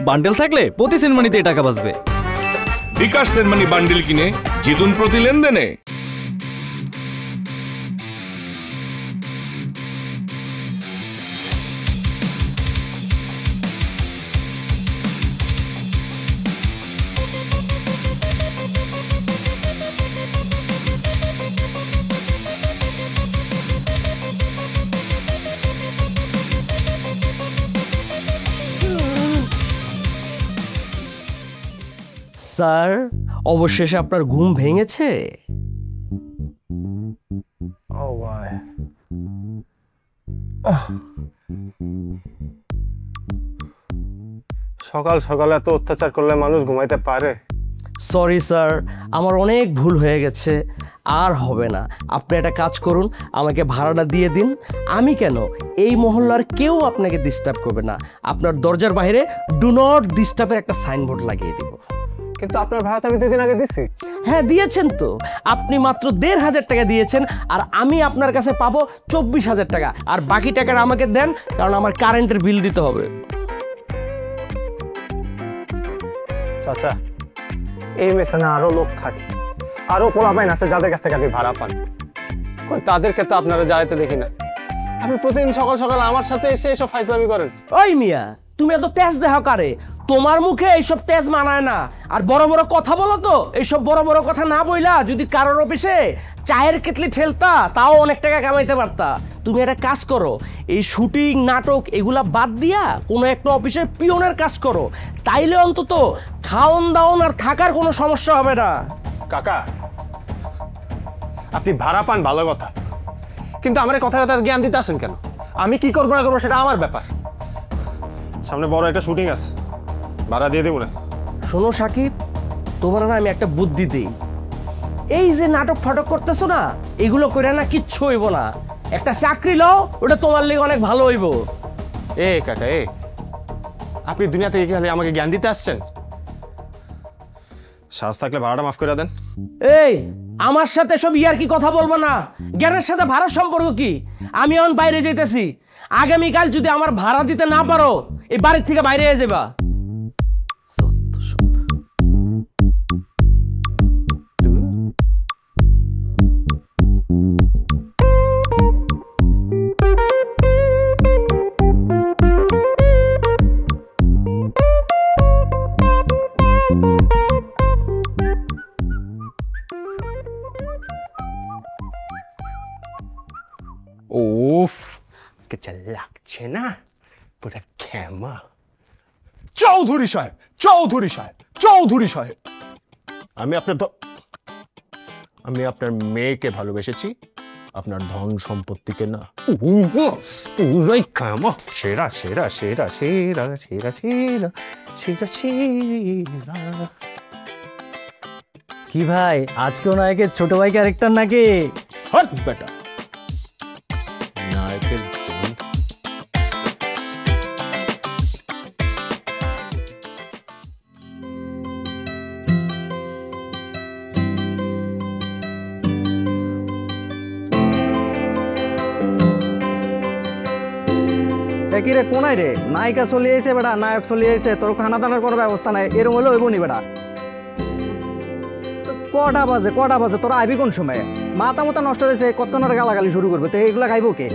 Bundle থাকলে প্রতি সেনমানিতে টাকা বাঁচবে। বিকাশ সেনমানি বান্ডেল কিনে জিতুন প্রতি লেনদেনে। স্যার, অবশেষে আপনার ঘুম ভেঙেছে? সকাল সকাল এত অত্যাচার করলে মানুষ ঘুমাইতে পারে? সরি স্যার, আমার অনেক ভুল হয়ে গেছে, আর হবে না। আপনি একটা কাজ করুন, আমাকে ভাড়াটা দিয়ে দিন। আমি কেন, এই মহল্লার কেউ আপনাকে ডিস্টার্ব করবে না। আপনার দরজার বাইরে ডু নট ডিস্টার্বের একটা সাইনবোর্ড লাগিয়ে দিব। কিন্তু আপনার ভাড়া তো আমি 2 দিন আগে দিছি। হ্যাঁ দিয়েছেন তো, আপনি মাত্র 1500 টাকা দিয়েছেন, আর আমি আপনার কাছে পাবো 24,000 টাকা। আর বাকি টাকাটা আমাকে দেন, কারণ আমার কারেন্টের বিল দিতে হবে। চাচা, এই মেসে না আরো লোক থাকে, আরো পোলাপাইন আছে যাদের কাছ থেকে আপনি ভাড়া পান। কই তাদেরকে তো আপনারা যাইতে দেখি না। আপনি প্রতিদিন সকাল সকাল আমার সাথে এসে এসব ফাইজলামি করেন। ওই মিয়া, তুমি এত তেজ দেহ কারে? তোমার মুখে এইসব তেজ মানায় না। আর বড় বড় কথা বলো তো, এইসব বড় বড় কথা না বইলা যদি কারোর অফিসে চায়ের কেটলি ঠেলতা, তাও অনেক টাকা কামাইতে পারতা। তুমি একটা কাজ করো, এই শুটিং নাটক এগুলা বাদ দিয়া কোনো একটা অফিসে পিয়নের কাজ করো, তাইলে অন্তত খাওন দাওন আর থাকার কোনো সমস্যা হবে না। কাকা, আপনি ভাড়া পান ভালো কথা, কিন্তু আমার কথা কথা জ্ঞান দিতে আসেন কেন? আমি কি করবো না করবো সেটা আমার ব্যাপার। সামনে বড় একটা শুটিং আছে, ভাড়া দিয়ে দেবো না। শোনো সাকিব, তোমার না আমি একটা বুদ্ধি দিই। এই যে নাটক ফাটক করতেছো না, এগুলো করে না কিচ্ছু হইব না। একটা চাকরি লও, ওটা তোমার লেগে অনেক ভালো হইব। এ কাকা, আপনি দুনিয়া থেকে খালি আমাকে জ্ঞান দিতে আসছেন? সাহস থাকলে ভাড়াটা মাফ করে দেন। এই, আমার সাথে সব ইয়ার কি কথা বলবো না। জ্ঞানের সাথে ভাড়ার সম্পর্ক কি? আমি এখন বাইরে যাইতেছি, আগামীকাল যদি আমার ভাড়া দিতে না পারো, এই বাড়ির থেকে বাইরে হয়ে যাবা। ওফ, কেচা লাগছে না পুরো খেমা। চৌধুরী সাহেব, চৌধুরী সাহেব, চৌধুরী সাহেব, আমি আপনার মেয়েকে ভালোবেসেছি, আপনার ধন সম্পত্তিকে না। পুরাই খেমা, সেরা সেরা সেরা সেরা সেরা সেরা সেরা সেরা। কি ভাই, আজকেও নায়কের ছোট ভাই ক্যারেক্টার নাকি? হট বেটা, নায়কের কি রে, কোনায় রে? নায়িকা চলে আইছে বেটা, নায়ক চলে আইছে, তোর খানা দানার কোনো ব্যবস্থা নাই। এরম হলে হইব নি বেটা? কটা বাজে তোরা আইবি কোন সময়? মাথা মতো নষ্ট হয়েছে, কত গালাগালি শুরু করবে, তো এইগুলা খাইবো কে?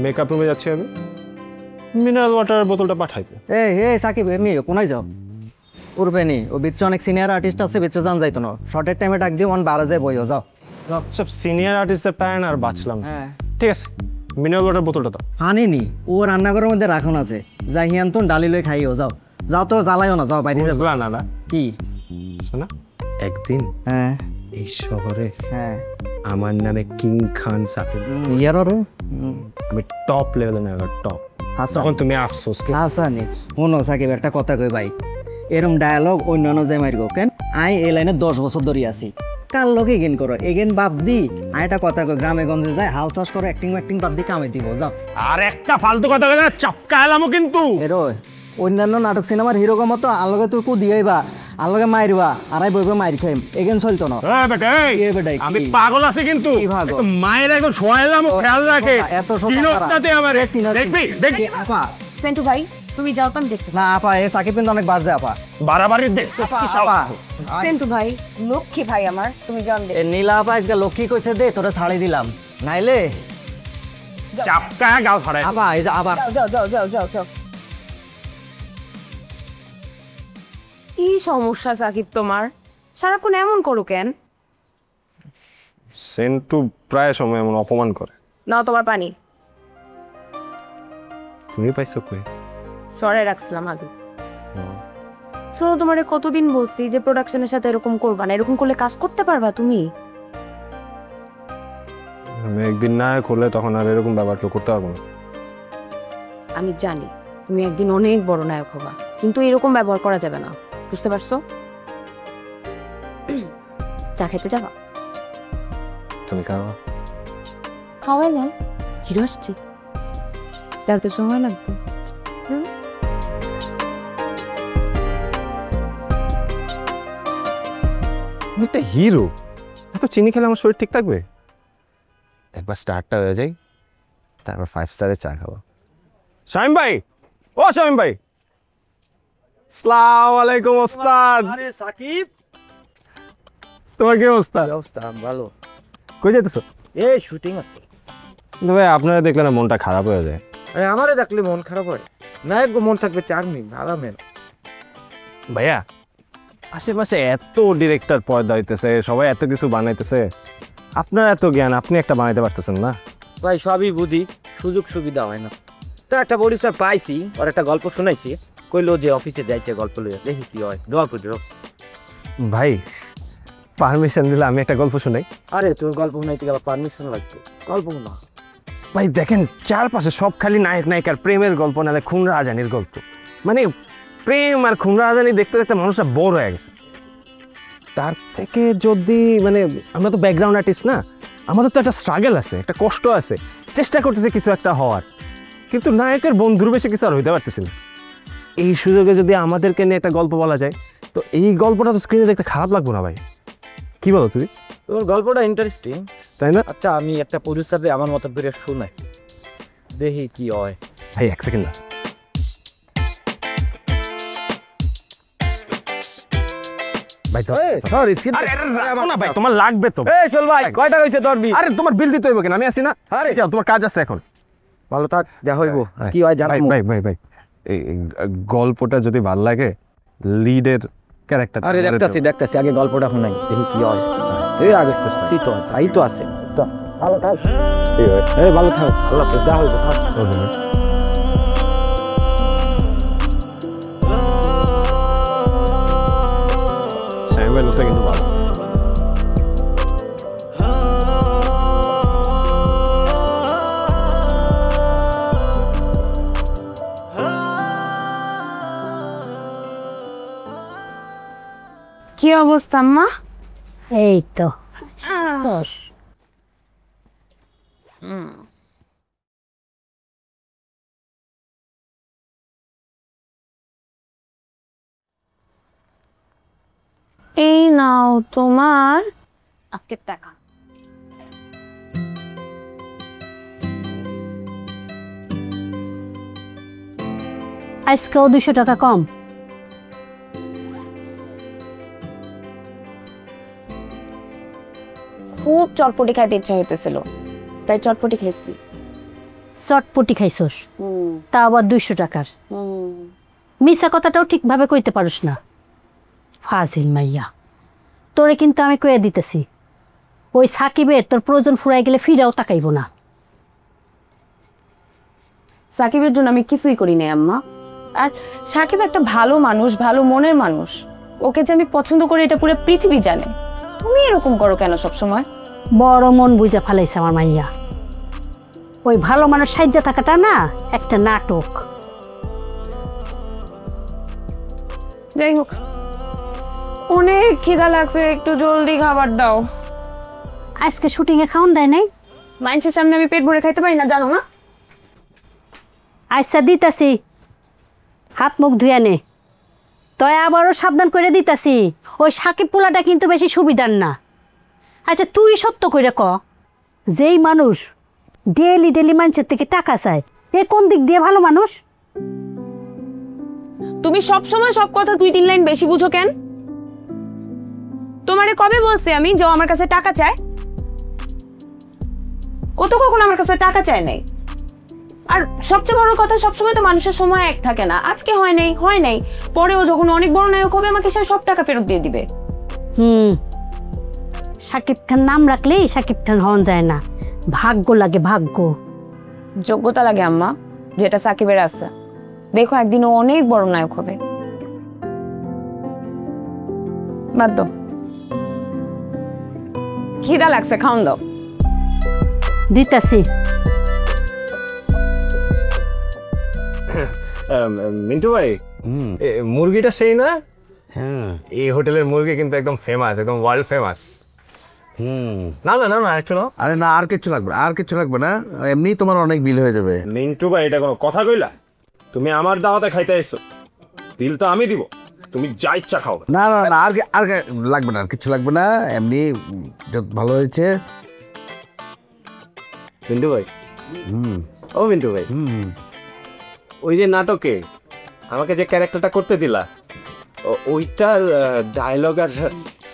মেকআপ রুমে যাচ্ছি আমি, মিনারেল ওয়াটার বোতলটা পাঠাইতে। এই সাকিব, এমনি কোনায় যাও? উঠবে নি, ও ভিতরে অনেক সিনিয়র আর্টিস্ট আছে, ভিতরে যান যাইতো না। শর্টের টাইমে ডাক দিয়ে মন বাড়া যায়, বইও যাও। সব সিনিয়র আর্টিস্টদের প্যান আর বাঁচলাম। ঠিক আছে, মিনারেল ওয়াটার বোতলটা দাও। হানি নি, ও রান্নাঘরের মধ্যে রাখুন আছে, যাই হিয়ান্তন ডালি লই খাইও। যাও যাও, তো জ্বালাইও না, যাও বাইরে যাও। না না কি শোনা, একদিন এই শহরে আমার নামে কিং খান সাকিব, আমি টপ লেভেলে না, টপ। তখন তুমি আফসোস কি? হাসানি শোনো সাকিব, একটা কথা কই ভাই, এরম ডায়ালগ অন্যান্য যে মারিব কেন? আই এই লাইনে 10 বছর ধরে আছি। কার লোক এগেন করো, এগেন বাদ দি। আর একটা কথা কই, গ্রামে গঞ্জে যায় হাল চাষ করো, অ্যাক্টিং বাদ দি কামাই দিব। যাও। আর একটা ফালতু কথা কই, চাপকা এলামও কিন্তু। এরো অন্যান্য নাটক সিনেমার হিরোগো মতো আলোকে তুই কু দিয়েই বা আর লগে মাইরবা আরাই বইবে মাইর খাইম এগেন চলতো না এ বেটা, কি? আমি পাগল আছি কিন্তু কি পাগল? একটু মায়ের একদম শোয়াইলাম খেয়াল রাখে এত সব চিনোস্তাতে আমার দেখবি দেখবি আপা সেন্টু ভাই তুমি যাও তো আমি দেখতে না আপা এ সাকিব কিন্তু অনেক বাজে আপা বাড়াবাড়ি দেখ আপা আপা সেন্টু ভাই লক্ষ্মী ভাই আমার তুমি যাও এ নীলা আপা আজকে লক্ষ্মী কইছে দে তোরা ছাড়ি দিলাম নাইলে চাপকা গাল ফাড়ায় আপা এই যে আবার যাও যাও যাও যাও যাও কি সমস্যা সাকিব তোমার সারাক্ষণ এমন করো কেন সেন্টু প্রায় সময় এমন অপমান করে নাও তোমার পানি তুমি পাইছো কই সরাই রাখছিলাম আগে সো তোমারে কতদিন বলছি যে প্রোডাকশনের সাথে এরকম করবা না, এরকম করলে কাজ করতে পারবা তুমি? আমি একদিন না করলে তখন আর এরকম ব্যবহার কেউ করতে পারবো না। আমি জানি তুমি একদিন অনেক বড় নায়ক হবা, কিন্তু এরকম ব্যবহার করা যাবে না, বুঝতে পারছো? চা খেতে যাবা? তুমি খাওয়া খাওয়াই না, হিরো আসছে, তার তো সময় লাগবে। আমি একটা হিরো, এত চিনি খেলে আমার শরীর ঠিক থাকবে? একবার স্টারটা হয়ে যাই, তারপর 5 স্টারের চা খাবো। শামিম ভাই, ও শামিম ভাই, আসসালামু আলাইকুম ওস্তাদ। আরে সাকিব, তোমার কি অবস্থা? অবস্থা ভালো। কই যেতেছো? এই শুটিং আছে। কিন্তু ভাই আপনারা দেখলে না মনটা খারাপ হয়ে যায়। আরে আমারে দেখলে মন খারাপ হয়? নায়ক মন থাকবে 4 মিনিট আরামে। ভাইয়া আশেপাশে এত ডিরেক্টর পয়দা হইতেছে, সবাই এত কিছু বানাইতেছে, আপনার এত জ্ঞান, আপনি একটা বানাইতে পারতেছেন না? ভাই সবই বুঝি, সুযোগ সুবিধা হয় না। তা একটা পরিচয় পাইছি, আর একটা গল্প শুনাইছি, কইলো যে অফিসে যাইতে গল্প লইয়া, দেখি কি হয়, দোয়া করি। ভাই পারমিশন দিলে আমি একটা গল্প শুনাই? আরে তোর গল্প শুনাইতে গেলে পারমিশন লাগবে, গল্প না। ভাই দেখেন চারপাশে সব খালি নায়ক নায়িকার প্রেমের গল্প, না খুন রাজানির গল্প। মানে প্রেম আর খুন রাজানি দেখতে দেখতে মানুষটা বোর হয়ে গেছে। তার থেকে যদি মানে আমরা তো ব্যাকগ্রাউন্ড আর্টিস্ট না, আমাদের তো একটা স্ট্রাগল আছে, একটা কষ্ট আছে, চেষ্টা করতেছে কিছু একটা হওয়ার, কিন্তু নায়কের বন্ধুর বেশি কিছু আর হইতে পারতেছি না। এই সুযোগে যদি আমাদেরকে নিয়ে একটা গল্প বলা যায়, তো এই গল্পটা তো স্ক্রিনে দেখতে খারাপ লাগবো না ভাই, কি বলো তুমি? তোর গল্পটা ইন্টারেস্টিং, তাই না? আচ্ছা আমি একটা পরিচয় আমার মতো করে শুনাই, দেখি কি হয়। ভাই এক সেকেন্ড না, ভাই তো না ভাই, তোমার লাগবে তো। এই চল ভাই, কয়টা হইছে তোর বিল? আরে তোমার বিল দিতে হইব কেন, আমি আছি না। আরে যাও, তোমার কাজ আছে এখন। ভালো থাক, দেখা হইব, কি হয় জানাবো। ভাই ভাই ভাই এই গল্পটা যদি ভালো লাগে, লিডের ক্যারেক্টার। আরে দেখতাছি, আগে গল্পটা শুনাই, দেখি কি হয়। এই আগে তো সিটো আছে, আই তো আছে। ভালো থাক, এই ভালো থাক, আল্লাহ হাফেজ, দেখা হইব, থাক। শামিম ভাই লোকটা কিন্তু ভালো। কি অবস্থা আম্মা? এই তো এই নাও তোমার আজকের টাকা। আজকেও 200 টাকা কম। খুব চটপটি খাইতে ইচ্ছা হইতেছিল, তাই চটপটি খাইছি। চটপটি খাইছস, তা আবার 200 টাকার? মিশা কথাটাও ঠিকভাবে কইতে পারস না, ফাজিল মাইয়া। তোরে কিন্তু আমি কয়ে দিতেছি, ওই সাকিবের তোর প্রয়োজন ফুরাই গেলে ফিরাও তাকাইব না। সাকিবের জন্য আমি কিছুই করি নাই আম্মা। আর সাকিব একটা ভালো মানুষ, ভালো মনের মানুষ, ওকে যে আমি পছন্দ করি এটা পুরো পৃথিবী জানে। তুমি এরকম করো কেন সব সময়? বড় মন বুঝা ফেলাইছে আমার মাইয়া। ওই ভালো মানুষ সাহায্য থাকাটা না একটা নাটক। যাই হোক, অনেক খিদা লাগছে, একটু জলদি খাবার দাও। আজকে শুটিংয়ে খাওন দেয় নাই? মানুষের সামনে আমি পেট ভরে খাইতে পারি না, জানো না? আচ্ছা দিতাছি, হাত মুখ ধুয়ে নে। তয় আবারও সাবধান করে দিতাছি, ওই সাকিব পোলাটা কিন্তু বেশি সুবিধার না। আচ্ছা তুই সত্য করে ক, যেই মানুষ ডেলি ডেলি মানুষের থেকে টাকা চায়, এ কোন দিক দিয়ে ভালো মানুষ? তুমি সব সময় সব কথা 2-3 লাইন বেশি বুঝো কেন? তোমারে কবে বলছি আমি যে ও আমার কাছে টাকা চায়? ও তো কখনো আমার কাছে টাকা চায় নাই। আর সবচেয়ে বড় কথা, সবসময় তো মানুষের সময় এক থাকে না। আজকে হয় নাই, পরেও যখন অনেক বড় নায়ক হবে আমাকে সে সব টাকা ফেরত দিয়ে দিবে। সাকিব খান নাম রাখলেই সাকিব খান হওয়া যায় না, ভাগ্য লাগে, ভাগ্য। যোগ্যতা লাগে আম্মা, যেটা সাকিবের আছে। দেখো একদিন ও অনেক বড় নায়ক হবে। বাদ দাও, খিদা লাগছে, খাওন দাও। দিতাছি। মিন্টু ভাই, মুরগিটা সেই না? হ্যাঁ, এই হোটেলের মুরগি কিন্তু একদম ফেমাস, একদম ওয়ার্ল্ড ফেমাস। না না না না, একটু না। আরে না, আর কিচ্ছু লাগবে, আর কিচ্ছু লাগবে না, এমনি তোমার অনেক বিল হয়ে যাবে। মিন্টু ভাই, এটা কোনো কথা কইলা? তুমি আমার দাওয়াতে খাইতে এসো, বিল তো আমি দিব, তুমি যা ইচ্ছা খাও। না না না, আর লাগবে না, আর কিচ্ছু লাগবে না, এমনি যত ভালো হয়েছে। মিন্টু ভাই, ও মিন্টু ভাই, ওই যে নাটকে আমাকে যে ক্যারেক্টারটা করতে দিলা, ওইটার ডায়লগ আর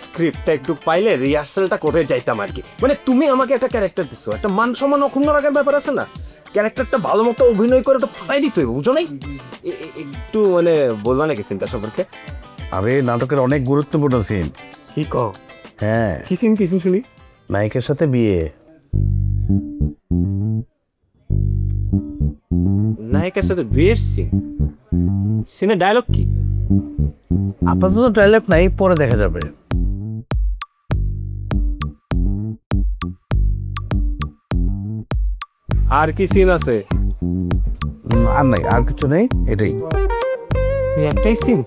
স্ক্রিপ্টটা একটু পাইলে রিহার্সালটা করে যাইতাম আর কি। মানে তুমি আমাকে একটা ক্যারেক্টার দিছো, একটা মান সম্মান অক্ষুণ্ণ রাখার ব্যাপার আছে না? ক্যারেক্টারটা ভালো মতো অভিনয় করে তো ফাটাই দিতে হইব, বুঝো নাই? একটু মানে বলবা নাকি সিনটা সম্পর্কে? আরে নাটকের অনেক গুরুত্বপূর্ণ সিন। কি কও? হ্যাঁ, কি সিন শুনি? নায়িকার সাথে বিয়ে। নায়িকার সাথে বিয়ের সিন? সিনের ডায়লগ কি? আপাতত ডায়লগ নাই, পরে দেখা যাবে। আর কি সিন আছে? আর নাই, আর কিছু নেই, এটাই একটাই সিন।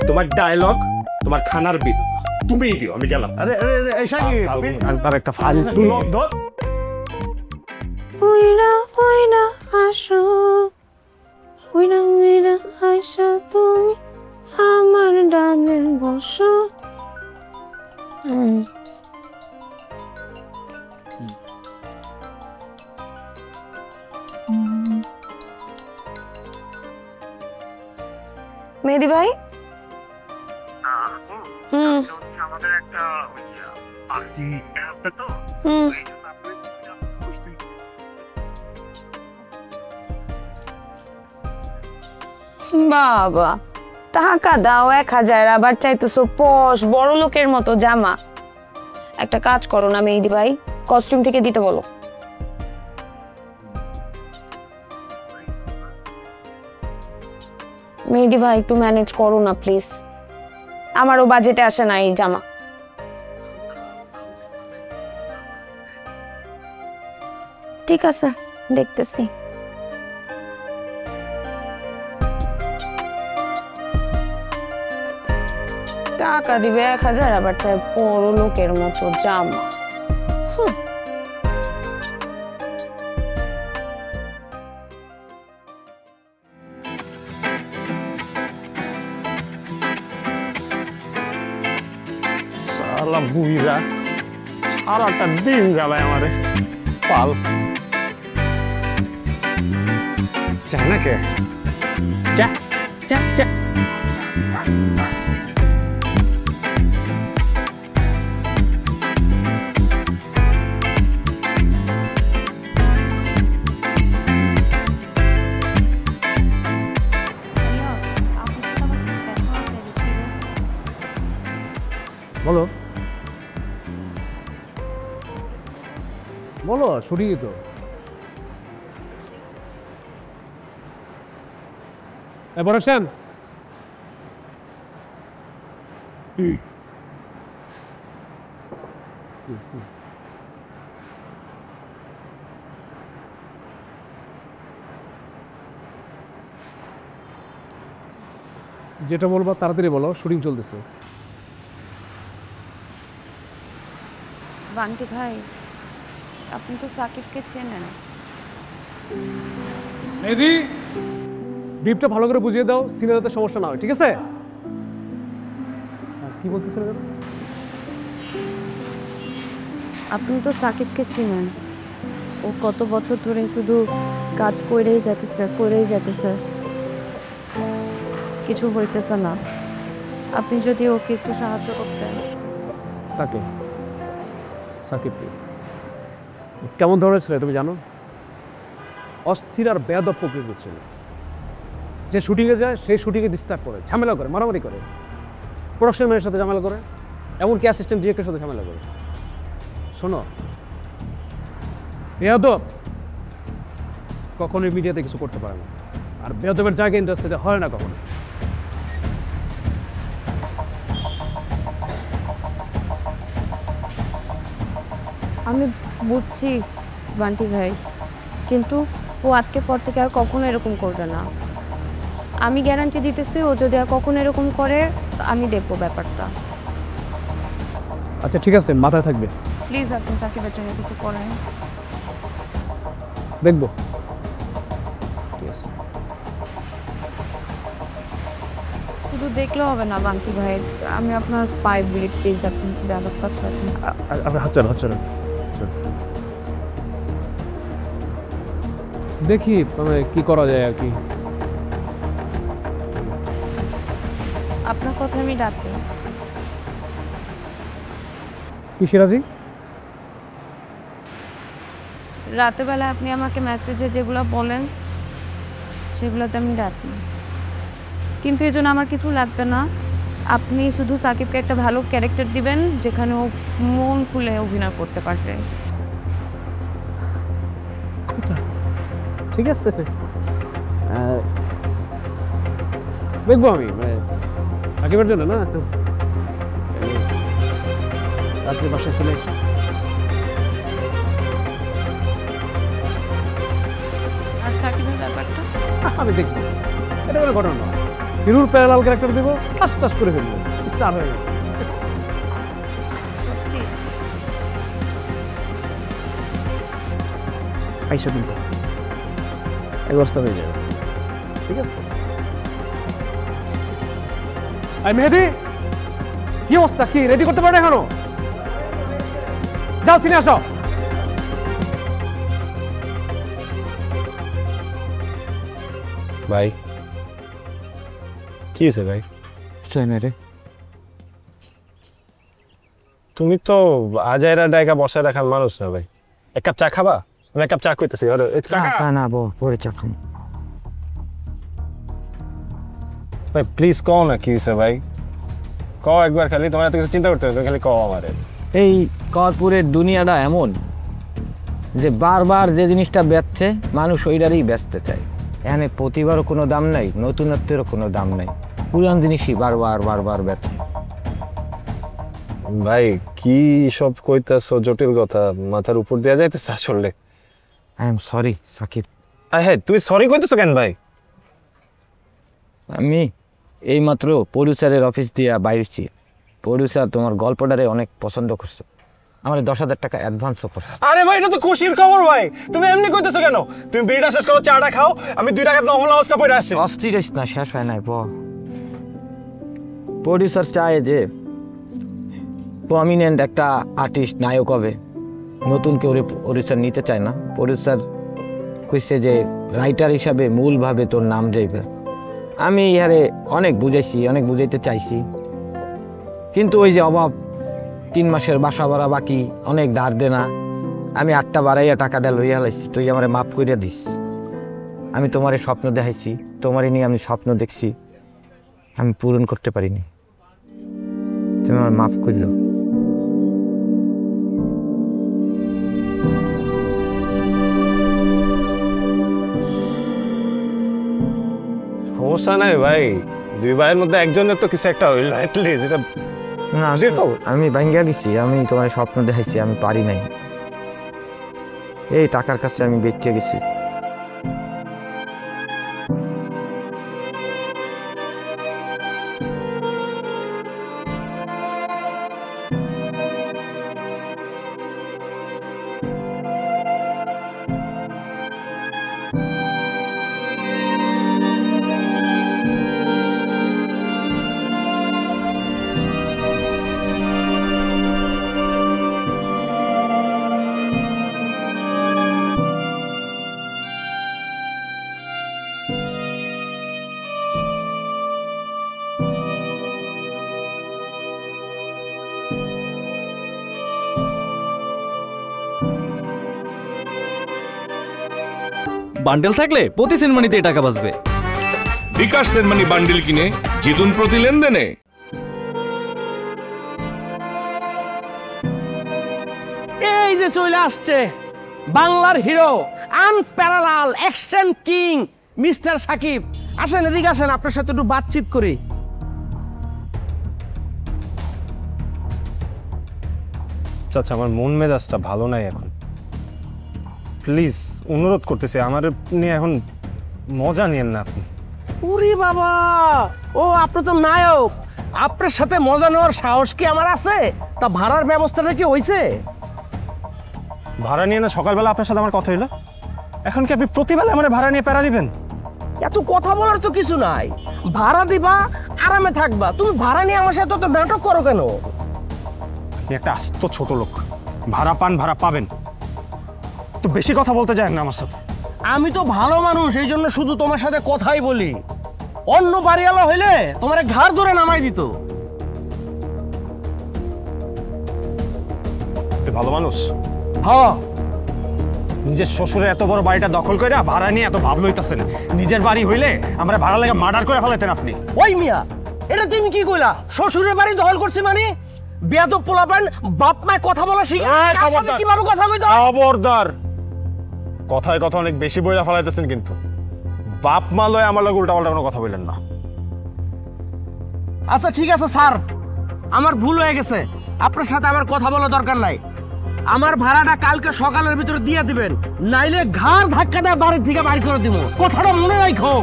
তোমার ডায়লগ, তোমার খানার বিল তুমিই দিও, আমি গেলাম। আরে আরে আর একটা ফালতু ধর। উইরা উইরা আসো, উইরা উইরা আসো, তুমি আমার ডালে বসো। মেহেদি ভাই, আমাদের একটা পার্টি আছে তো, বাবা টাকা দাও 1000, আবার চাইতেছো পশ বড় লোকের মতো জামা। একটা কাজ করো না মেহেদি ভাই, কস্টিউম থেকে দিতে বলো। মেহেদি ভাই একটু ম্যানেজ করো না প্লিজ, আমারও বাজেটে আসে না এই জামা। ঠিক আছে, দেখতেছি। টাকা দিবে 1000, আবার চাই বড় লোকের মতো জামা। সালা বুইরা সারাটা দিন জ্বালায় আমারে পাল। চায় না কে? চা চা চা। বলো বলো, শুনি তো। বড় শ্যাম, যেটা বলবো তাড়াতাড়ি বলো, শুটিং চলতেছে। বান্টি ভাই, আপনি তো সাকিবকে চেনেন। মেহেদি ব্রিফটা ভালো করে বুঝিয়ে দাও, সিনে যাতে সমস্যা না হয়, ঠিক আছে? কি বলতেছেন? আপনি তো সাকিবকে চিনেন, ও কত বছর ধরে শুধু কাজ করেই যেতেছে, কিছু হইতেছে না। আপনি যদি ওকে একটু সাহায্য করতেন। তাকে সাকিবকে কেমন ধরনের ছেলে তুমি জানো? অস্থির আর বেয়াদব প্রকৃতির ছিল। যে শুটিংয়ে যায় সেই শুটিংয়ে ডিস্টার্ব করে, ঝামেলা করে, মারামারি করে, প্রোডাকশন ম্যানের সাথে ঝামেলা করে, এমনকি অ্যাসিস্ট্যান্ট ডিরেক্টরের সাথে ঝামেলা করে। শোনো, বেয়াদব কখনোই মিডিয়াতে কিছু করতে পারে না, আর বেয়াদবের জায়গা ইন্ডাস্ট্রিতে হয় না কখনো। আমি বুঝছি বান্টি ভাই, কিন্তু ও আজকের পর থেকে আর কখনো এরকম করবে না। আমি গ্যারান্টি দিতেছি, ও যদি আর কখনো এরকম করে আমি দেখবো ব্যাপারটা। আচ্ছা ঠিক আছে, মাথায় থাকবে। প্লিজ আপনি সাকিবের জন্য কিছু করেন। দেখবো। শুধু দেখলেও হবে না বান্টি ভাই, আমি আপনার পায়ে বিলি, প্লিজ আপনি ব্যাপারটা করেন। দেখি মানে কি করা যায় আর কি। আপনার কথা আমি ডাকছি। কিসেরাজি? রাতেবেলা আপনি আমাকে মেসেজে যেগুলো বলেন সেগুলোতে আমি রাজি, কিন্তু এই জন্য আমার কিছু লাগবে না। আপনি শুধু সাকিবকে একটা ভালো ক্যারেক্টার দিবেন যেখানে ও মন খুলে অভিনয় করতে পারবে। আচ্ছা ঠিক আছে, দেখবো আমি সাকিবের জন্য না। রাত্রে বাসায় চলে এসো। আর সাকিবের ব্যাপারটা আমি দেখবো, এটা কোনো ঘটনা না। হিরুর প্যারালাল ক্যারেক্টার দেবো, চাষ করে ফেলবো, স্টার হয়ে যাবে। সত্যি আইসা কিন্তু এক বস্তা হয়ে যাবে, ঠিক আছে? মেহেদি কি অবস্থা, কি রেডি করতে পারে এখনো? যাও সিনে আসো। ভাই কি হয়েছে ভাই? রে তুমি তো আজাইরা ডাইকা বসায় রাখার মানুষ না ভাই। এক কাপ চা খাবা? আমি এক কাপ চা কইতেছি। না পরে চা খাম। ভাই প্লিজ কও না কি হয়েছে ভাই, কও একবার খালি। তোমার এত কিছু চিন্তা করতে হবে, তুমি খালি কও আমারে। এই কর্পোরেট দুনিয়াটা এমন যে বারবার যে জিনিসটা বেচছে মানুষ ওইটারই বেচতে চায়। এখানে প্রতিবারও কোনো দাম নাই, নতুনত্বেরও কোনো দাম নাই, পুরান জিনিসই বারবার বেচে। ভাই কি সব কইতাছো জটিল কথা, মাথার উপর দেয়া যাইতেছে আসলে। I am sorry Shakib. হ্যাঁ তুমি সরি কইতেছো কেন ভাই? আমি এইমাত্র প্রডিউসারের অফিস দিয়ে বাইরেছি। প্রডিউসার তোমার গল্পটারে অনেক পছন্দ করছে, আমার 10,000 টাকা অ্যাডভান্সও করছে। আরে ভাই এটা তো খুশির খবর ভাই, তুমি এমনি কইতেছো কেন? তুমি বিড়িটা শেষ করো, চাটা খাও, আমি 2 টাকা নভল অবস্থা পড়ে আসছি। অস্থির হইস না, শেষ হয় নাই। প্রডিউসার চায় যে প্রমিনেন্ট একটা আর্টিস্ট নায়ক হবে, নতুন কেউ প্রডিউসার নিতে চায় না। প্রডিউসার কইছে যে রাইটার হিসাবে মূলভাবে তোর নাম যাইবে। আমি ইহারে অনেক বুঝাইছি, অনেক বুঝাইতে চাইছি, কিন্তু ওই যে অভাব, 3 মাসের বাসা ভাড়া বাকি, অনেক ধার দেনা, আমি 8টা বাড়াইয়া টাকাটা লইয়া লাইছি। তুই আমারে মাফ করিয়া দিস। আমি তোমারে স্বপ্ন দেখাইছি, তোমারে নিয়ে আমি স্বপ্ন দেখছি, আমি পূরণ করতে পারিনি, তুমি আমার মাফ করলো। সমস্যা নাই ভাই, 2 ভাইয়ের মধ্যে একজনের তো কিছু একটা হইল অ্যাটলিস্ট। এটা না আমি ভাঙ্গা গেছি, আমি তোমার স্বপ্ন দেখাইছি, আমি পারি নাই। এই টাকার কাছে আমি বেঁচে গেছি। বান্ডেল থাকলে প্রতি সেনমানিতে টাকা বাঁচবে। বিকাশ সেনমানি বান্ডিল কিনে জিতুন প্রতি লেনদেনে। এই যে চলে আসছে বাংলার hero, unparallel action king mister Shakib. আসেন এদিকে আসেন, আপনার সাথে একটু বাতচিত করি। চাচা আমার মন মেজাজটা ভালো নাই এখন, প্লিজ অনুরোধ করতেছি আমার নিয়ে এখন মজা নিয়েন না আপনি। উরি বাবা, ও আপনি তো নায়ক, আপনার সাথে মজা নেওয়ার সাহস কি আমার আছে? তা ভাড়ার ব্যবস্থাটা কি হয়েছে? ভাড়া নিয়ে না সকালবেলা আপনার সাথে আমার কথা হইলো, এখন কি আপনি প্রতিবেলা আমার ভাড়া নিয়ে প্যারা দিবেন? এত কথা বলার তো কিছু নাই, ভাড়া দিবা আরামে থাকবা, তুমি ভাড়া নিয়ে আমার সাথে তো নাটক করো কেন? আপনি একটা আস্ত ছোট লোক, ভাড়া পান ভাড়া পাবেন, তো বেশি কথা বলতে যায় না আমার সাথে। আমি তো ভালো মানুষ, এই জন্য শুধু তোমার সাথে কথাই বলি। অন্য বাড়িওয়ালা হইলে তোমার ঘাড় ধরে নামাই দিত। ভালো মানুষ হ্যাঁ, নিজের শ্বশুরের এত বড় বাড়িটা দখল করে ভাড়া নিয়ে এত ভাব লইতাছে না। নিজের বাড়ি হইলে আমরা ভাড়া লেগে মার্ডার করে ফেলাতেন আপনি। ওই মিয়া, এটা তুমি কি কইলা? শ্বশুরের বাড়ি দখল করছি মানে? বেয়াদব পোলাপান বাপ মায় কথা বলা শিখে কিভাবে কথা কইতো? খবরদার, কথায় কথা অনেক বেশি বইলা ফেলাইতেছেন, কিন্তু বাপ মা লয় আমার লগে উল্টাপাল্টা কোনো কথা বললেন না। আচ্ছা ঠিক আছে স্যার, আমার ভুল হয়ে গেছে, আপনার সাথে আমার কথা বলা দরকার নাই। আমার ভাড়াটা কালকে সকালের ভিতরে দিয়ে দিবেন, নাইলে ঘাড় ধাক্কা দিয়ে বাড়ির থেকে বাইর করে দিব, কথাটা মনে রাখো।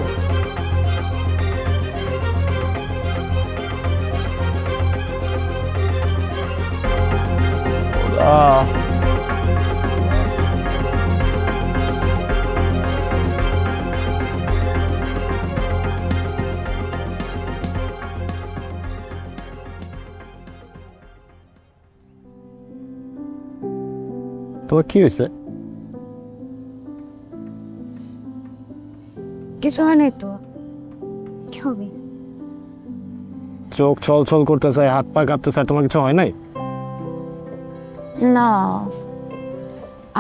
তোমার কি হয়েছে? কিছু হয় নাই তো, কি হবে? চোখ ছল ছল করতে চাই, হাত পা কাঁপতে চাই, তোমার কিছু হয় নাই? না,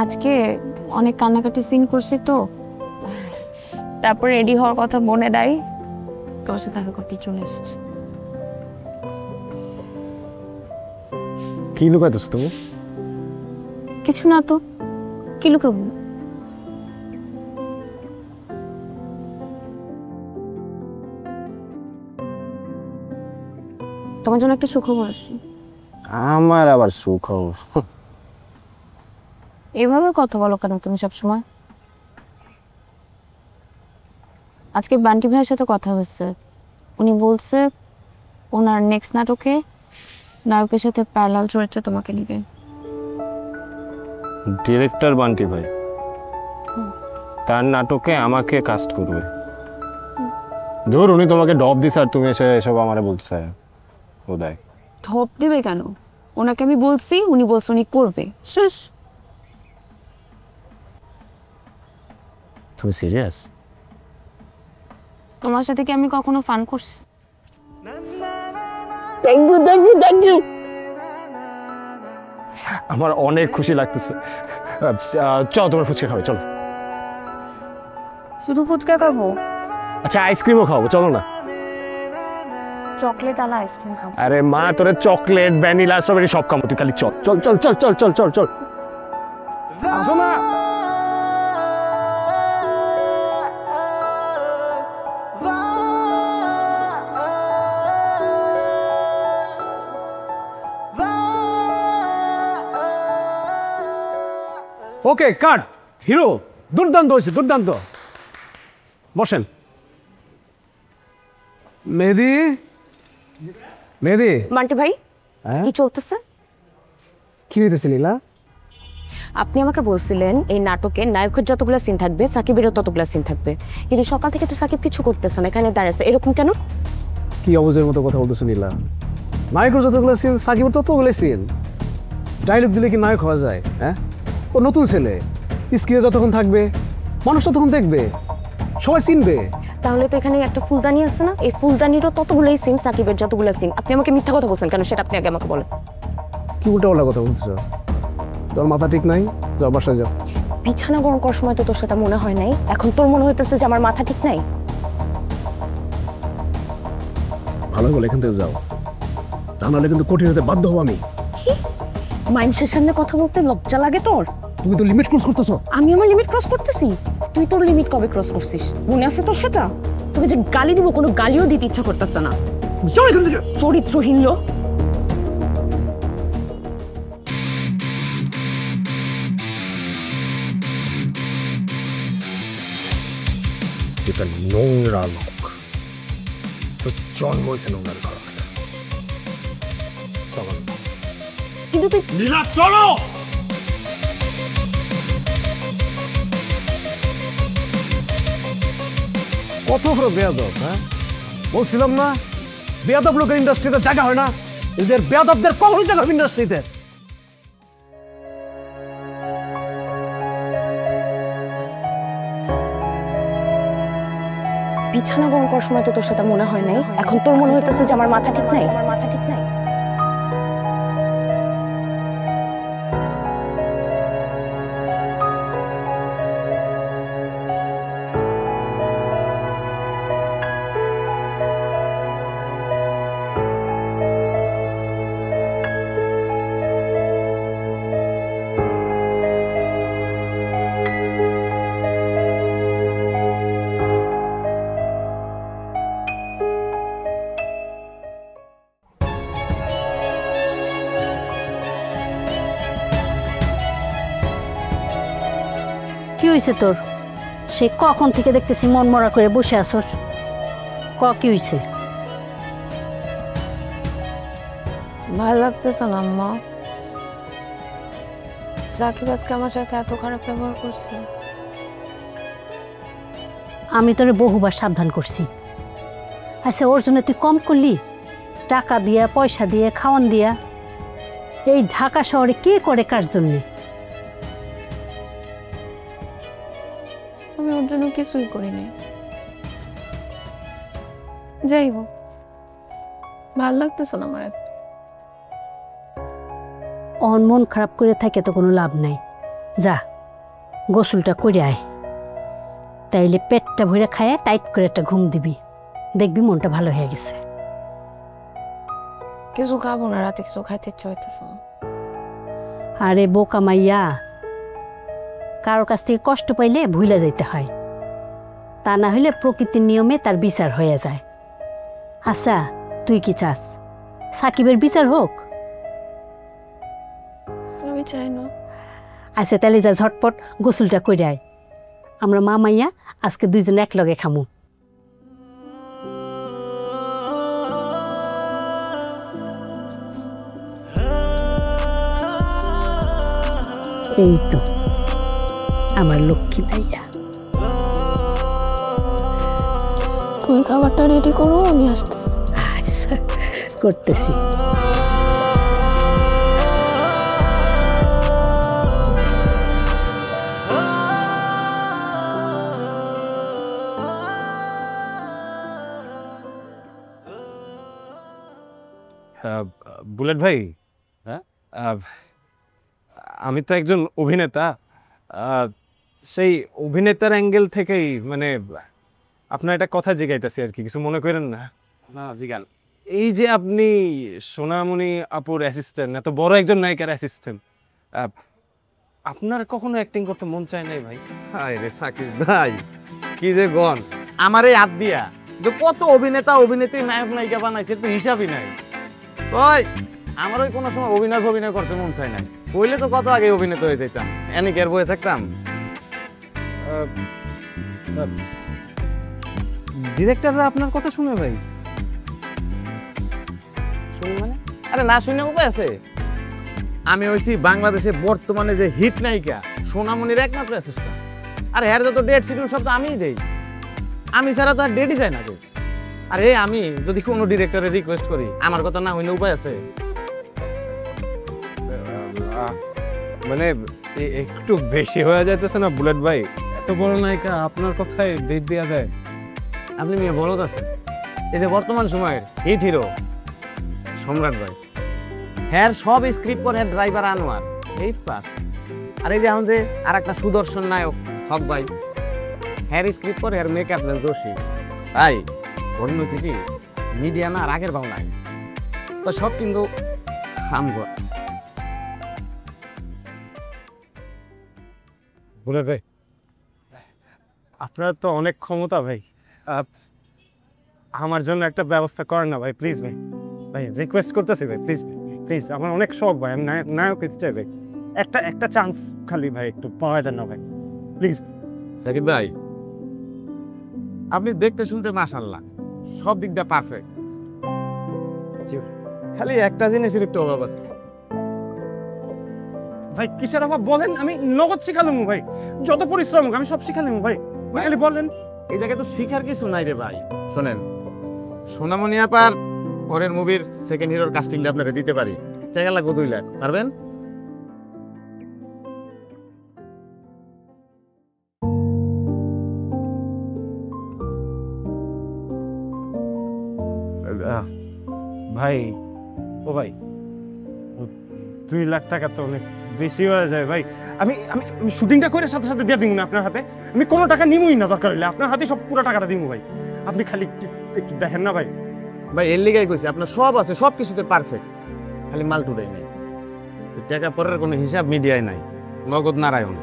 আজকে অনেক কান্নাকাটি সিন করছি তো, তারপর রেডি হওয়ার কথা মনে দেয়, তোমার সাথে দেখা করতে চলে এসেছি। কি লুকাইতেছো তুমি? কিছু না তো, কি লুকাবো? তোমার জন্য একটা সুখবর আসছে। আমার আবার সুখবর? এভাবে কথা বলো কেন তুমি সবসময়? আজকে বান্টি ভাইয়ের সাথে কথা হয়েছে, উনি বলছে ওনার নেক্সট নাটকে নায়কের সাথে প্যারালাল চরিত্রে তোমাকে নিবে। ডিরেক্টর বান্টি ভাই তার নাটকে আমাকে কাস্ট করবে? ধর উনি তোমাকে ডব দিছে আর তুমি এসে এসব আমারে বলছে। ওদাই ঢপ দিবে কেন? ওনাকে আমি বলছি, উনি বলছে উনি করবে, শেষ। তুমি সিরিয়াস? তোমার সাথে কি আমি কখনো ফান করছি? Thank you thank you thank you. আমার অনেক খুশি লাগতেছে। চলো তোমার ফুচকা খাবে, চলো। শুধু ফুচকা খাবো? আচ্ছা আইসক্রিমও খাবো, চলো না। চকলেট আলা আইসক্রিম খাবো। আরে মা, তোরে চকলেট ভ্যানিলা স্ট্রবেরি সব খাবো, তুই খালি চল চল চল চল চল চল চল চল। আসো না। ওকে কাট। হিরো দুর্দান্ত হয়েছে, দুর্দান্ত। বসেন। মেহেদি, মেহেদি। বান্টি ভাই, কি চলতেছে? কি হইতেছে নীলা? আপনি আমাকে বলছিলেন এই নাটকে নায়কের যতগুলো সিন থাকবে সাকিবেরও ততগুলো সিন থাকবে, কিন্তু সকাল থেকে তো সাকিব কিছু করতেছে না, এখানে দাঁড়াচ্ছে, এরকম কেন? কি অবুঝের মতো কথা বলতেছো নীলা? নায়কের যতগুলো সিন, সাকিবের ততগুলো সিন। ডায়লগ দিলে কি নায়ক হওয়া যায়? হ্যাঁ, ও নতুন ছেলে, স্ক্রিনে যতক্ষণ থাকবে মানুষ ততক্ষণ দেখবে, সবাই চিনবে। তাহলে তো এখানে একটা ফুলদানি আছে না, এই ফুলদানিরও ততগুলোই সিন, সাকিবের যতগুলো সিন। আপনি আমাকে মিথ্যা কথা বলছেন কেন, সেটা আপনি আগে আমাকে বলেন। কি উল্টাপাল্টা কথা বলছো? তোর মাথা ঠিক নাই, যাও বাসায় যাও। বিছানা গরম করার সময় তো তোর সেটা মনে হয় নাই, এখন তোর মনে হইতেছে যে আমার মাথা ঠিক নাই। ভালো বলে এখান থেকে যাও, তা নাহলে কিন্তু কঠিন হতে বাধ্য হবো আমি। মানুষের সামনে কথা বলতে লজ্জা লাগে তোর? তুমি তো লিমিট ক্রস করতেছো। আমি আমার লিমিট ক্রস করতেছি? তুই তোর লিমিট কবে ক্রস করছিস? মনে আছে তোর সেটা? তোকে যে গালি দিব কোনো গালিও দিতে ইচ্ছা করতেছে না। চরিত্রহীন লোক। এটা নোংরা লোক, তো জন্ম হয়েছে নোংরার ঘর। চলো কিন্তু তুই লীলা চলো। কত বড় বেয়াদব! হ্যাঁ, বলছিলাম না বেয়াদব লোকের ইন্ডাস্ট্রিতে জায়গা হয় না, এদের বেয়াদবদের কখনো জায়গা হবে ইন্ডাস্ট্রিতে। বিছানা গরম করার সময় তো তোর সেটা মনে হয় নাই, এখন তোর মনে হইতেছে যে আমার মাথা ঠিক নাই। আমার মাথা ঠিক নাই। কি হয়েছে তোর? সে কখন থেকে দেখতেছি মন মরা করে বসে আসস, ক কি হয়েছে? ভালো লাগতেছে না আম্মা, সাকিব আজকে আমার সাথে এত খারাপ ব্যবহার করছে। আমি তোরে বহুবার সাবধান করছি। আচ্ছা, ওর জন্য তুই কম করলি? টাকা দিয়া, পয়সা দিয়ে, খাওয়ান দিয়া। এই ঢাকা শহরে কে করে কার জন্যে? আমি ওর জন্য কিছুই করি নাই। যাই হোক, ভাল লাগতেছে না আমার। অন মন খারাপ করে থাকে তো কোনো লাভ নাই। যা, গোসলটা করে আয়, তাইলে পেটটা ভরে খায় টাইট করে একটা ঘুম দিবি, দেখবি মনটা ভালো হয়ে গেছে। কিছু খাবো না, রাতে কিছু খাইতে ইচ্ছা হইতেছে না। আরে বোকা মাইয়া, কারোর কাছ থেকে কষ্ট পাইলে ভুলে যাইতে হয়, তা না হইলে প্রকৃতির নিয়মে তার বিচার হয়ে যায়। আচ্ছা, তুই কি চাস সাকিবের বিচার হোক? আমি চাই না। আচ্ছা, তাহলে যা ঝটপট গোসলটা করে আয়, আমরা মা মাইয়া আজকে দুইজনে একলগে খামু। এই তো আমার লক্ষ্মী ভাইয়া। তুমি খাবারটা রেডি করো, আমি আসতেছি। আচ্ছা, করতেছি। বুলেট ভাই, হ্যাঁ, আমি তো একজন অভিনেতা। সেই অভিনেতার অ্যাঙ্গেল থেকেই মানে আপনার একটা কথা জিগাইতেছি আর কি, কিছু মনে করেন না? না জিগান। এই যে আপনি সোনামণি আপুর অ্যাসিস্ট্যান্ট, এত বড় একজন নায়িকার অ্যাসিস্ট্যান্ট, আপনার কখনো অ্যাক্টিং করতে মন চায় নাই ভাই? হায় রে সাকিব ভাই, কি যে গন আমার এই হাত দিয়া যে কত অভিনেতা অভিনেত্রী নায়ক নায়িকা বানাইছে, তো হিসাবই নাই। ওই আমার ওই কোনো সময় অভিনয় করতে মন চায় নাই, বললে তো কত আগে অভিনেতা হয়ে যেতাম, এনিকের বয়ে থাকতাম। ডিরেক্টররা আপনার কথা শুনে ভাই? শুনি মানে? আরে না শুনে উপায় আছে? আমি হইছি বাংলাদেশে বর্তমানে যে হিট নায়িকা সোনামণির একমাত্র অ্যাসিস্ট্যান্ট। আর এর যত ডেট শিডিউল সব তো আমিই দেই, আমি ছাড়া তো আর ডেটই যায় না। আরে আমি যদি কোনো ডিরেক্টরে রিকোয়েস্ট করি, আমার কথা না হইলে উপায় আছে? মানে একটু বেশি হয়ে যাইতেছে না বুলেট ভাই? এত বড় নায়িকা আপনার কথায় ডেট দেওয়া যায়? আপনি মেয়ে বলদ আছেন। এই যে বর্তমান সময়ের হিট হিরো সম্রাট ভাই, হ্যার সব স্ক্রিপ্ট করে ড্রাইভার আনোয়ার 8 পাস। আর এই যে এখন যে আর একটা সুদর্শন নায়ক হক ভাই, হ্যার স্ক্রিপ্ট করে হ্যার মেকআপ ম্যান জোশী ভাই, ঘটনা হচ্ছে কি মিডিয়া না রাগের ভাব নাই, তো সব কিন্তু আমগো। বুলেট ভাই, আপনার তো অনেক ক্ষমতা ভাই, আমার জন্য একটা ব্যবস্থা করেন না ভাই, প্লিজ ভাই, ভাই রিকোয়েস্ট করতেছি ভাই, প্লিজ প্লিজ, আমার অনেক শখ ভাই, আমি নায়ক হতে চাই ভাই, একটা চান্স খালি ভাই একটু পাওয়া দেন না ভাই, প্লিজ। সাকিব ভাই, আপনি দেখতে শুনতে মাশাআল্লাহ সব দিক দিয়ে পারফেক্ট, খালি একটা জিনিসের একটু অভাব আছে ভাই। কিসের অভাব বলেন? আমি নগদ শিখালাম ভাই, যত পরিশ্রম হোক আমি সব শিখালাম ভাই, খালি বলেন। এই জায়গায় তো শিখার কিছু নাই রে ভাই। শোনেন, সোনামণি আপার পরের মুভির সেকেন্ড হিরোর কাস্টিংটা আপনারা দিতে পারি, টাকা লাগবে 2 লাখ, পারবেন? ভাই ও ভাই, 2 লাখ টাকা তো অনেক বেশি হয়ে যায় ভাই। আমি আমি শুটিংটা করে সাথে সাথে দিয়ে দিব না আপনার হাতে, আমি কোনো টাকা নিবই না, দরকার হলে আপনার হাতে সব পুরো টাকাটা দিব ভাই, আপনি খালি একটু দেখেন না ভাই। ভাই এর লিগাই কইছি আপনার সব আছে, সব কিছুতে পারফেক্ট, খালি মালটুটাই নাই। টাকা পরের কোনো হিসাব মিডিয়ায় নাই, নগদ নারায়ণ।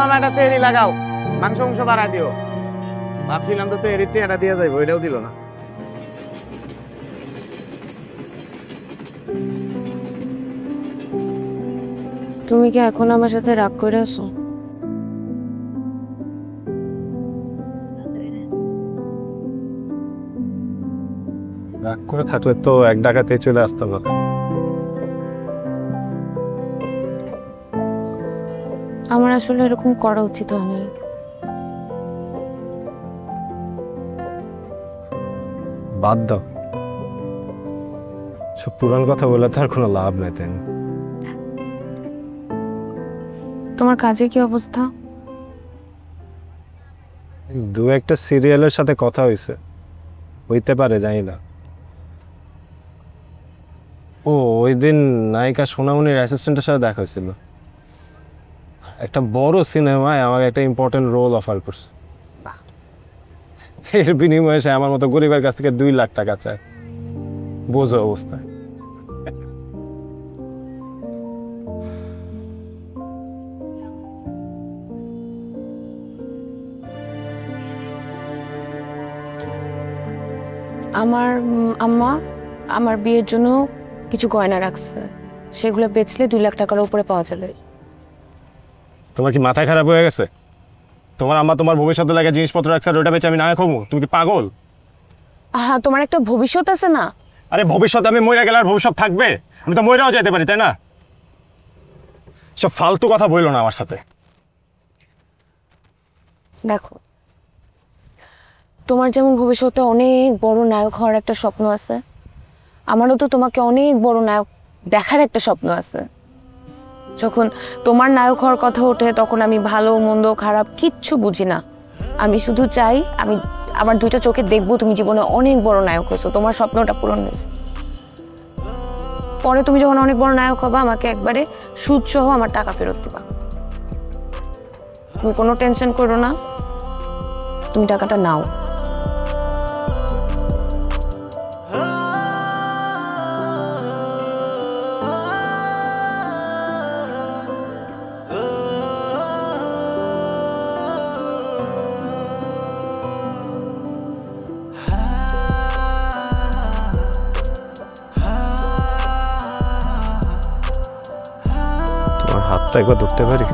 মামা একটা তেরি লাগাও, মাংস অংশ বাড়া দিও। ভাবছিলাম তো তেরিতে এটা দিয়ে যাইব, এটাও দিল না। তুমি কি এখন আমার সাথে রাগ করে আছো? রাগ করে থাকলে তো 1 ডাকাতে চলে আসতাম না। আমার আসলে এরকম করা উচিত হয়নি। বাদ দাও, সব পুরান কথা বলে তো আর কোনো লাভ নাই, তাই না? তোমার কাজে কি অবস্থা? 2-1টা সিরিয়ালের সাথে কথা হইতে পারে, জানি না। ও ওই দিন নায়িকা সোনামণির অ্যাসিস্ট্যান্টের সাথে দেখা হয়েছিল, একটা বড় সিনেমায় আমাকে একটা ইম্পর্টেন্ট রোল অফার করছে, এর বিনিময়ে সে আমার মতো গরিবের কাছ থেকে 2 লাখ টাকা চায়, বোঝো অবস্থায়। আমার আম্মা আমার বিয়ের জন্য কিছু গয়না রাখছে, সেগুলো বেচলে 2 লাখ টাকার উপরে পাওয়া যাবে। তোমার কি মাথায় খারাপ হয়ে গেছে? তোমার আম্মা তোমার ভবিষ্যতে লাগে জিনিসপত্র রাখছে, আর ওটা বেচে আমি নায়ক হবো? তুমি কি পাগল? হ্যাঁ, তোমার একটা ভবিষ্যৎ আছে না? আরে ভবিষ্যৎ আমি মরে গেলে আর ভবিষ্যৎ থাকবে? আমি তো মরেও যেতে পারি, তাই না? সব ফালতু কথা বইলো না আমার সাথে। দেখো, তোমার যেমন ভবিষ্যতে অনেক বড় নায়ক হওয়ার একটা স্বপ্ন আছে, আমারও তো তোমাকে অনেক বড় নায়ক দেখার একটা স্বপ্ন আছে। যখন তোমার নায়ক হওয়ার কথা ওঠে তখন আমি ভালো মন্দ খারাপ কিচ্ছু বুঝি না, আমি শুধু চাই আমি আমার 2টা চোখে দেখবো তুমি জীবনে অনেক বড় নায়ক হয়েছো, তোমার স্বপ্নটা পূরণ হয়েছে। পরে তুমি যখন অনেক বড় নায়ক হবা আমাকে একবারে সুদ সহ আমার টাকা ফেরত দিবা। তুমি কোনো টেনশন করো না, তুমি টাকাটা নাও। তোমার হাতটা একবার ধরতে পারি?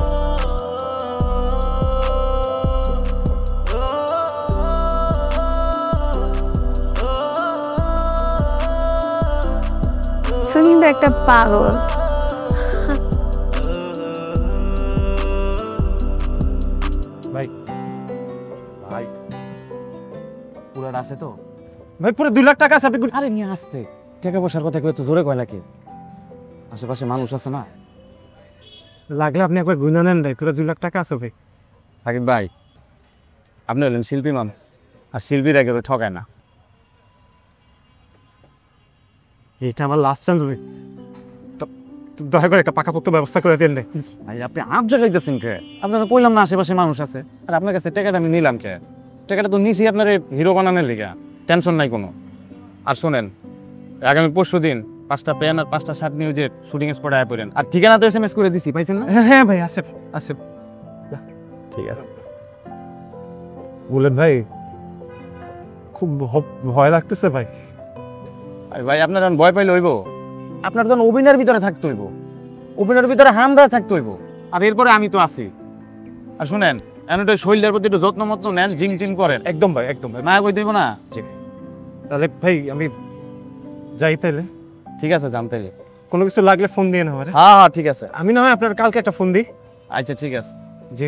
তুমি কিন্তু একটা পাগল। পুরোটা আছে তো? ভাই পুরো 2 লাখ টাকা আছে আপনি আরে নিয়ে আসতে টাকা পয়সার কথা কেউ তো জোরে কয় নাকি? আশেপাশে মানুষ আছে না? লাগলে আপনি একবার গুণা নেন ভাই, পুরো 2 লাখ টাকা আছে ভাই। সাকিব ভাই, আপনি হলেন শিল্পী মানুষ, আর শিল্পীরা কেউ ঠকায় না। এটা আমার লাস্ট চান্স ভাই, দয়া করে একটা পাকাপোক্ত ব্যবস্থা করে দেন ভাই। ভাই আপনি আপ জায়গায় যাচ্ছেন কে? আপনারা কইলাম না আশেপাশে মানুষ আছে, আর আপনার কাছে টাকাটা আমি নিলাম কে? টাকাটা তো নিছি আপনার হিরো বানানোর লিগা, টেনশন নাই কোনো। আর শোনেন, আগামী 5 দিন 5টা প্যান আর 5টা শার্ট নিয়ে যে শুটিং স্পটে আয় পড়েন। আর ঠিকানা তো SMS করে দিছি, পাইছেন না? হ্যাঁ ভাই আছে আছে। ঠিক আছে। বলেন ভাই, খুব ভয় লাগতেছে ভাই। আরে ভাই আপনার ভয় পাইলে হইব? আপনার তখন অভিনয়ের ভিতরে থাকতে হইব, অভিনয়ের ভিতরে হামদা থাকতে হইব, আর এরপরে আমি তো আছি। আর শুনেন, এনটা শরীরের প্রতি একটু যত্ন মত্ন নেন, জিং জিং করেন। একদম ভাই, একদম ভাই। মায়া কই দেব না? তাহলে ভাই আমি যাই তাইলে? ঠিক আছে, জানতেলে কোনো কিছু লাগলে ফোন দিয়ে না আমারে। হ্যাঁ ঠিক আছে। আমি না হয় আপনার কালকে একটা ফোন দিই। আচ্ছা ঠিক আছে। জি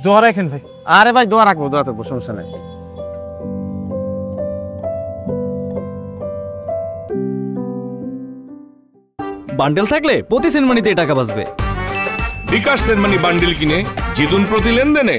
দোয়া রাখেন ভাই। আরে ভাই দোয়া রাখবো, দোয়া থাকবো, সমস্যা নেই। বান্ডেল থাকলে প্রতি সেনমানিতে টাকা বাঁচবে। বিকাশ সেনমানি বান্ডেল কিনে জিতুন প্রতি লেনদেনে।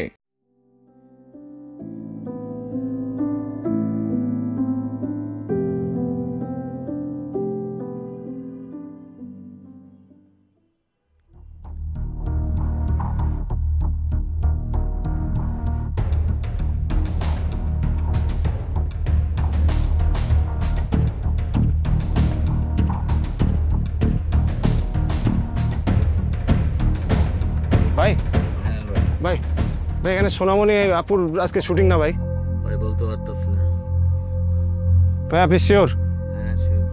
ভাই ভাই ভাই এখানে সোনামণি আপুর আজকে শুটিং না ভাই? ভাই বলতে পারতাছ না ভাই, আপনি শিওর? হ্যাঁ শিওর।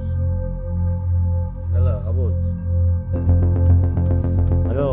হ্যালো আবুল। হ্যালো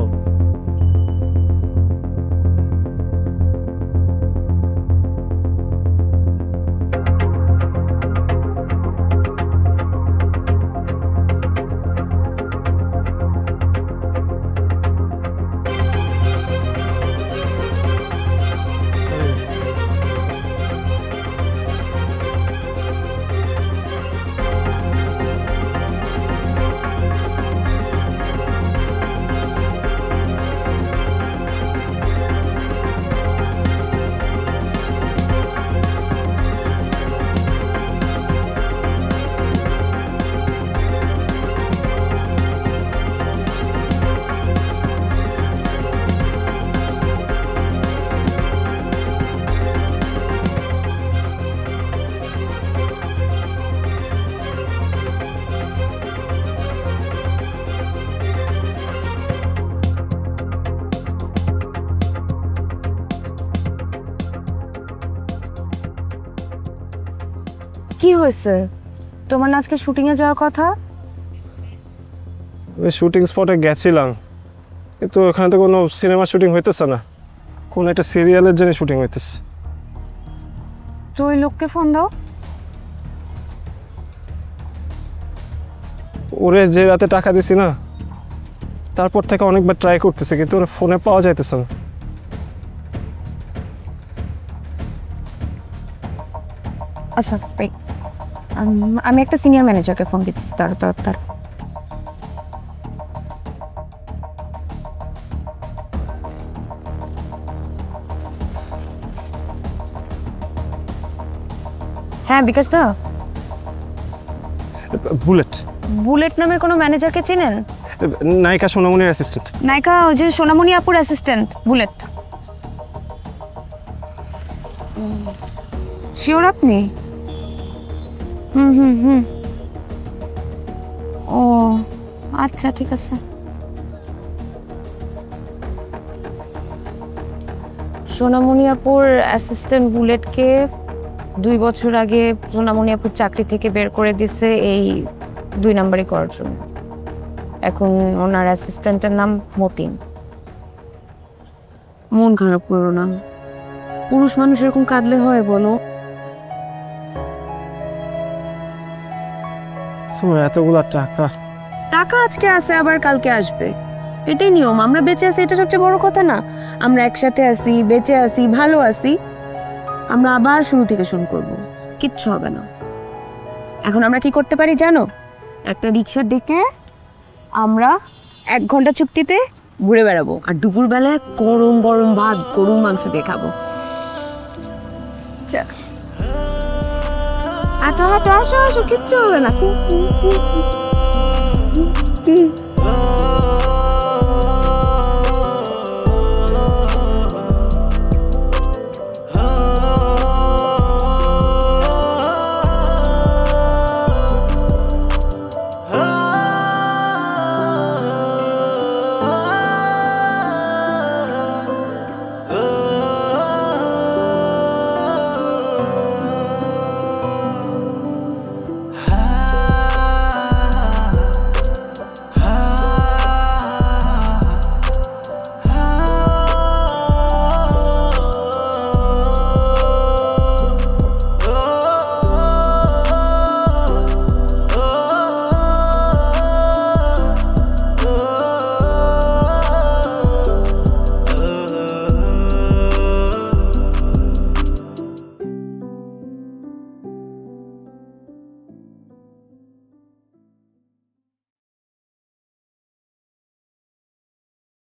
কি হয়েছে? তোমার না আজকে শুটিংয়ে যাওয়ার কথা? ওই শুটিং স্পটে গেছিলাম, কিন্তু ওখানে তো কোনো সিনেমা শুটিং হইতেছে না, কোন একটা সিরিয়ালের জন্য শুটিং হইতেছে। তো ওই লোককে ফোন দাও। ওরে যে রাতে টাকা দিছি না, তারপর থেকে অনেকবার ট্রাই করতেছে, কিন্তু ওর ফোনে পাওয়া যাইতেছে না। আচ্ছা আমি একটা সিনিয়র ম্যানেজারকে ফোন দিতেছি। তার হ্যাঁ বিকাশ দা। বুলেট বুলেট নামের কোনো ম্যানেজারকে চেনেন? নায়িকা সোনামণির অ্যাসিস্ট্যান্ট। নায়িকা ওই যে সোনামণি আপুর অ্যাসিস্ট্যান্ট বুলেট। শিওর আপনি? ও আচ্ছা ঠিক আছে। সোনামণি আপুর অ্যাসিস্ট্যান্ট বুলেটকে 2 বছর আগে সোনামণি আপুর চাকরি থেকে বের করে দিছে এই 2 নাম্বারই করার জন্য। এখন ওনার অ্যাসিস্ট্যান্টের নাম মতিন। মন খারাপ করো না, পুরুষ মানুষ এরকম কাঁদলে হয় বলো? এতগুলা টাকা টাকা আজকে আছে আবার কালকে আসবে, এটাই নিয়ম। আমরা বেঁচে আছি, এটা সবচেয়ে বড় কথা না? আমরা একসাথে আছি, বেঁচে আছি, ভালো আছি। আমরা আবার শুরু থেকে শুরু করব, কিচ্ছু হবে না। এখন আমরা কি করতে পারি জানো? একটা রিক্সা ডেকে আমরা 1 ঘন্টা চুক্তিতে ঘুরে বেড়াবো, আর দুপুরবেলায় গরম গরম ভাত গরুর মাংস দিয়ে খাবো। হাঁটো হাঁটো, আসো আসো, কিচ্ছু হবে না।